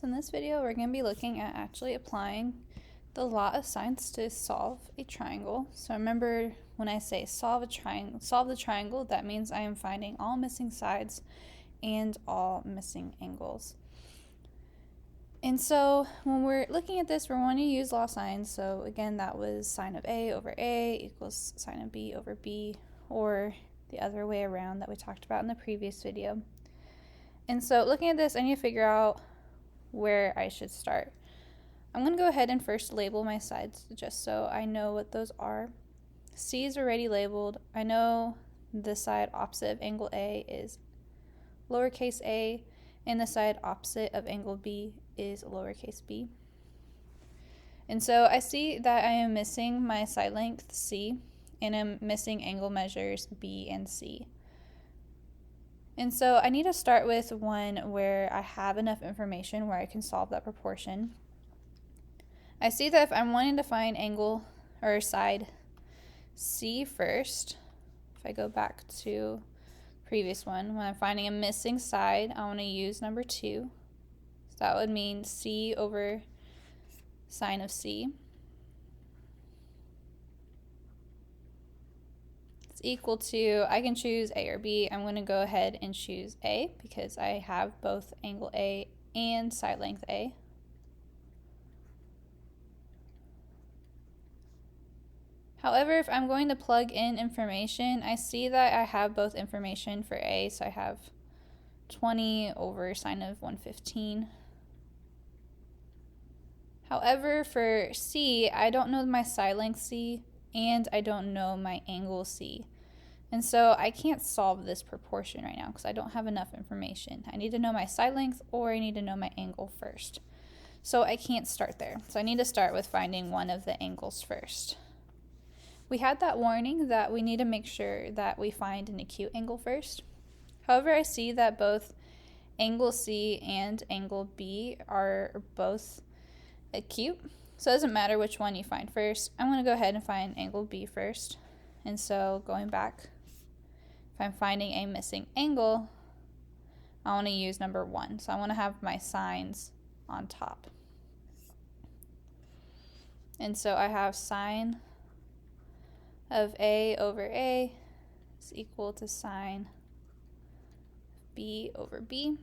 So in this video, we're going to be looking at actually applying the law of sines to solve a triangle. So remember, when I say solve the triangle, that means I am finding all missing sides and all missing angles. And so when we're looking at this, we're wanting to use law of sines. So again, that was sine of A over A equals sine of B over B, or the other way around that we talked about in the previous video. And so looking at this, I need to figure out where I should start. I'm going to go ahead and first label my sides just so I know what those are. C is already labeled. I know the side opposite of angle A is lowercase a, and the side opposite of angle B is lowercase b. And so I see that I am missing my side length C, and I'm missing angle measures B and C. And so I need to start with one where I have enough information where I can solve that proportion. I see that if I'm wanting to find angle or side C first, if I go back to previous one, when I'm finding a missing side, I want to use number 2. So that would mean C over sine of C. It's equal to, I can choose A or B. I'm going to go ahead and choose A because I have both angle A and side length A. However, if I'm going to plug in information, I see that I have both information for A, so I have 20 over sine of 115. However, for C, I don't know my side length C, and I don't know my angle C. And so I can't solve this proportion right now because I don't have enough information. I need to know my side length, or I need to know my angle first. So I can't start there. So I need to start with finding one of the angles first. We had that warning that we need to make sure that we find an acute angle first. However, I see that both angle C and angle B are both acute, so it doesn't matter which one you find first. I'm going to go ahead and find angle B first. And so going back, if I'm finding a missing angle, I want to use number 1. So I want to have my sines on top. And so I have sine of A over A is equal to sine B over B.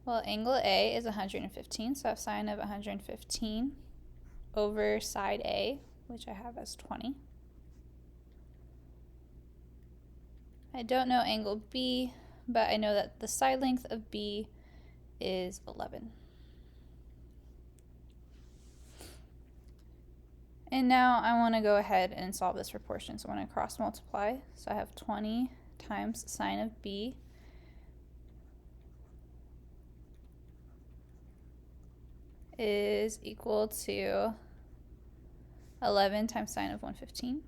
Well, angle A is 115, so I have sine of 115 over side A, which I have as 20. I don't know angle B, but I know that the side length of B is 11. And now I want to go ahead and solve this proportion. So I'm going to cross multiply. So I have 20 times sine of B is equal to 11 times sine of 115.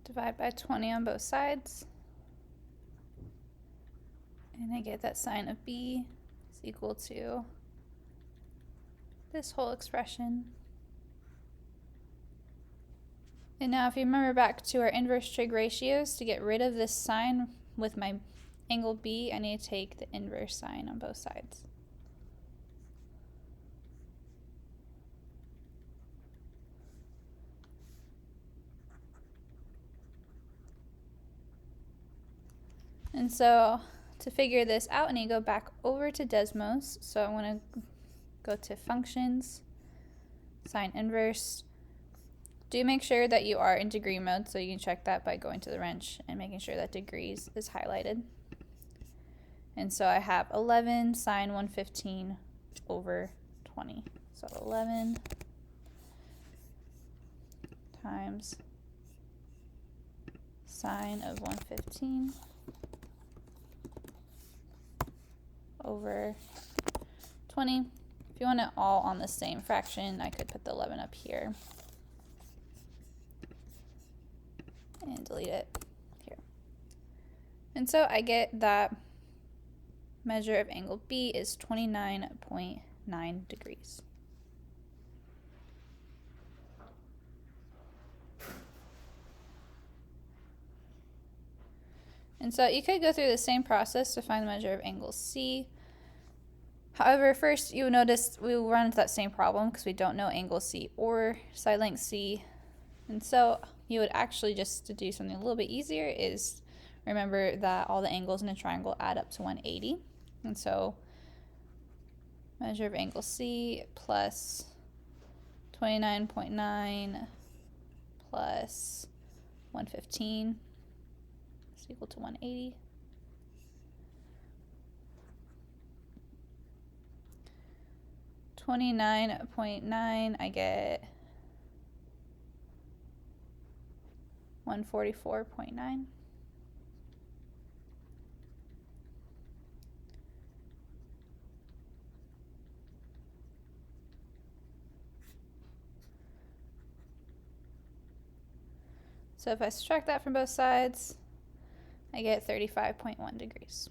Divide by 20 on both sides. And I get that sine of B is equal to this whole expression. And now if you remember back to our inverse trig ratios, to get rid of this sine with my angle B, I need to take the inverse sine on both sides. And so to figure this out, I need to go back over to Desmos. So I want to go to functions, sine inverse. Do make sure that you are in degree mode, so you can check that by going to the wrench and making sure that degrees is highlighted. And so I have 11 sine 115 over 20. So 11 times sine of 115 over 20. If you want it all on the same fraction, I could put the 11 up here and delete it here. And so I get that measure of angle B is 29.9 degrees. And so you could go through the same process to find the measure of angle C. However, first you will notice we will run into that same problem because we don't know angle C or side length C. And so you would actually, just to do something a little bit easier, is remember that all the angles in a triangle add up to 180. And so measure of angle C plus 29.9 plus 115 is equal to 180. $29.9, I get 144.9. So if I subtract that from both sides, I get 35.1 degrees.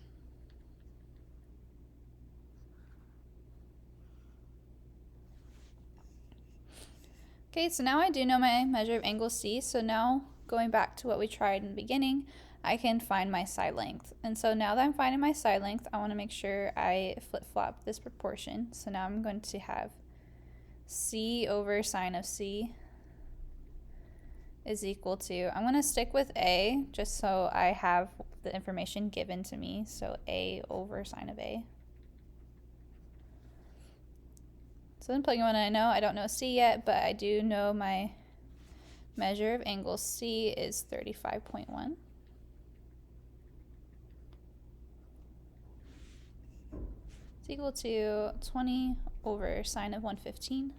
Okay, so now I do know my measure of angle C, so now going back to what we tried in the beginning, I can find my side length. And so now that I'm finding my side length, I want to make sure I flip-flop this proportion. So now I'm going to have C over sine of C is equal to, I'm going to stick with A just so I have the information given to me. So A over sine of A. So then plugging in what I know, I don't know C yet, but I do know my measure of angle C is 35.1. It's equal to 20 over sine of 115.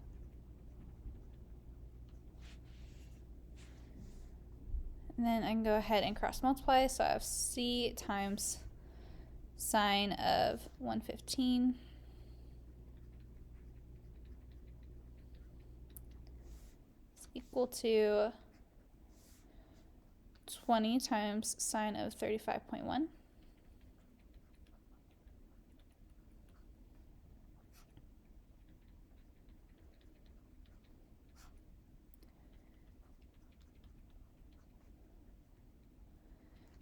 And then I can go ahead and cross multiply, so I have C times sine of 115 is equal to 20 times sine of 35.1.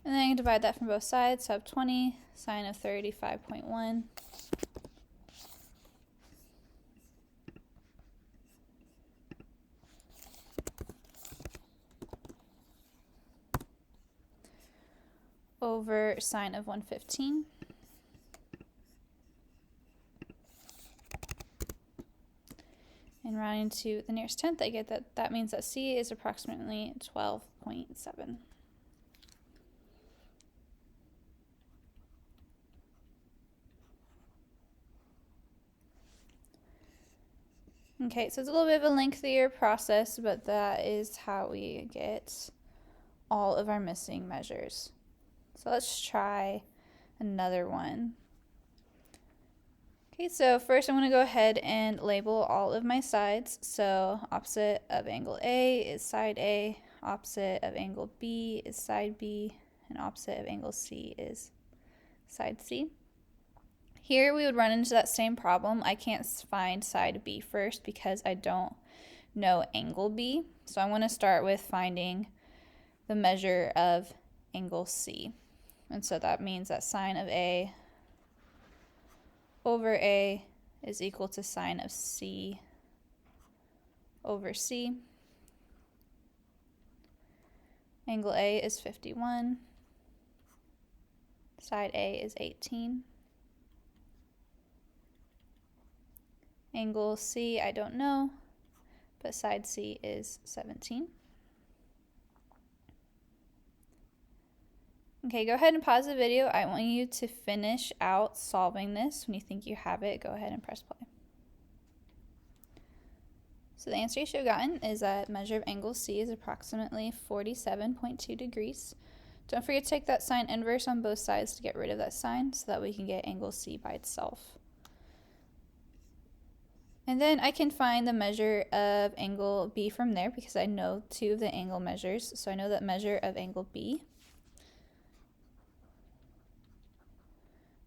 And then I can divide that from both sides, so I have 20 sine of 35.1 over sine of 115. And rounding to the nearest tenth, I get that means that C is approximately 12.7. Okay, so it's a little bit of a lengthier process, but that is how we get all of our missing measures. So let's try another one. Okay, so first I'm going to go ahead and label all of my sides. So opposite of angle A is side A, opposite of angle B is side B, and opposite of angle C is side C. Here we would run into that same problem. I can't find side B first because I don't know angle B. So I'm going to start with finding the measure of angle C. And so that means that sine of A over A is equal to sine of C over C. Angle A is 51. Side A is 18. Angle C, I don't know, but side C is 17. Okay, go ahead and pause the video. I want you to finish out solving this. When you think you have it, go ahead and press play. So the answer you should have gotten is that measure of angle C is approximately 47.2 degrees. Don't forget to take that sine inverse on both sides to get rid of that sine so that we can get angle C by itself. And then I can find the measure of angle B from there because I know two of the angle measures. So I know that measure of angle B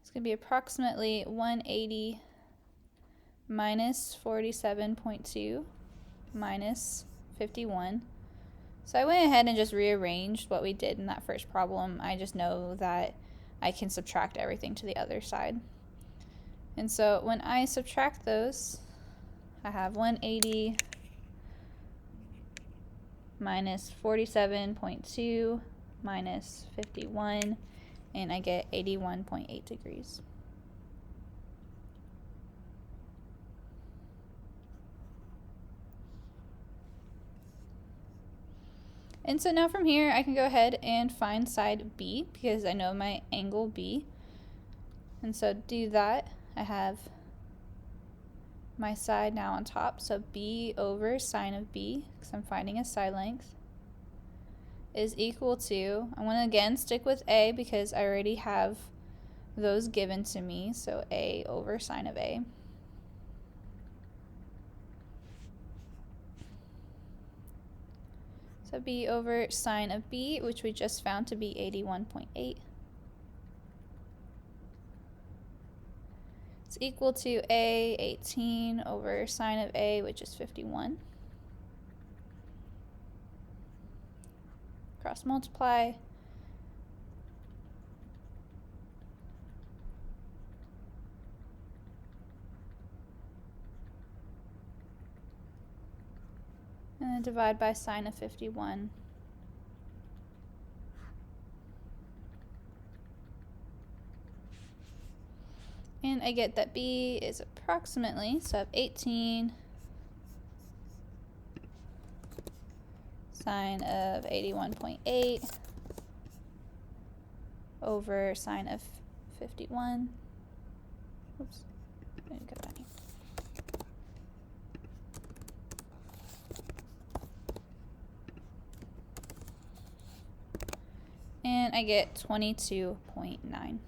is going to be approximately 180 minus 47.2 minus 51 So I went ahead and just rearranged what we did in that first problem. I just know that I can subtract everything to the other side. And so when I subtract those, I have 180 minus 47.2 minus 51, and I get 81.8 degrees. And so now from here, I can go ahead and find side B because I know my angle B. And so to do that, I have my side now on top. So B over sine of B, because I'm finding a side length, is equal to, I want to again stick with A because I already have those given to me. So A over sine of A. So B over sine of B, which we just found to be 81.8. It's equal to A, 18 over sine of A, which is 51. Cross multiply. And then divide by sine of 51. And I get that B is approximately, so I have 18 sine of 81.8 over sine of 51. Oops, I didn't get that here. And I get 22.9.